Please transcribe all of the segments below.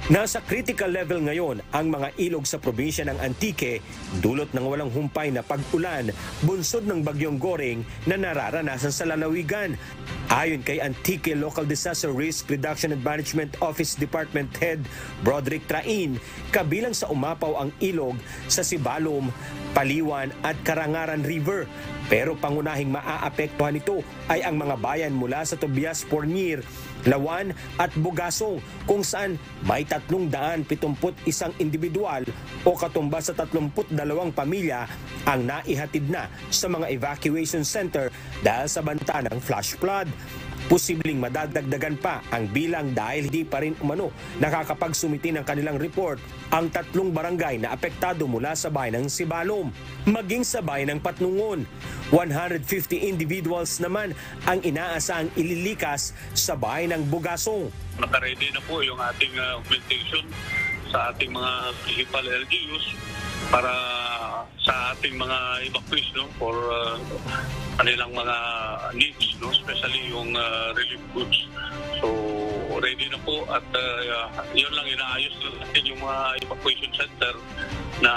Nasa critical level ngayon ang mga ilog sa probinsya ng Antique dulot ng walang humpay na pag-ulan bunsod ng bagyong Goring na nararanasan sa lalawigan. Ayon kay Antique Local Disaster Risk Reduction and Management Office Department Head Broderick Train, kabilang sa umapaw ang ilog sa Sibalom, Paliwan at Karangaran River. Pero pangunahing maaapektuhan nito ay ang mga bayan mula sa Tobias, Pornier, Lawan at Bugasong kung saan may 371 individual o katumbas sa 32 pamilya ang naihatid na sa mga evacuation center dahil sa banta ng flash flood. Posibleng madadagdagan pa ang bilang dahil hindi pa rin umano nakakapagsumiti ng kanilang report ang 3 barangay na apektado mula sa bayan ng Sibalom. Maging sa bayan ng Patnungon, 150 individuals naman ang inaasahang ililikas sa bayan ng Bugasong. Nakaready na po yung ating augmentation sa ating mga municipal LGUs para sa ating mga evacuation for kanilang mga needs, especially yung relief goods. So ready na po at yun lang inaayos natin yung mga evacuation center na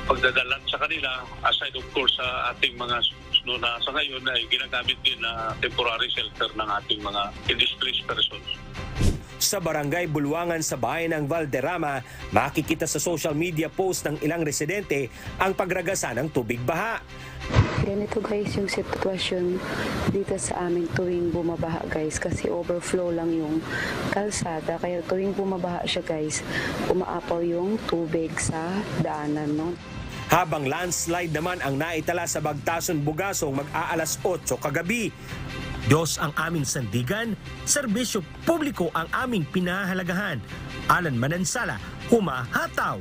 pagdadalan sa kanila aside of course sa ating mga na sa ngayon ay ginagamit din na temporary shelter ng ating mga displaced persons. Sa barangay Bulwangan sa bayan ng Valderrama, makikita sa social media post ng ilang residente ang pagragasa ng tubig baha. Ganito guys yung sitwasyon dito sa amin tuwing bumabaha guys kasi overflow lang yung kalsada kaya tuwing bumabaha siya guys umaapaw yung tubig sa daanan no. Habang landslide naman ang naitala sa Bagtason, Bugasong mag-aalas 8 kagabi. Diyos ang aming sandigan, serbisyo publiko ang aming pinahahalagahan. Alan Manansala, humahataw.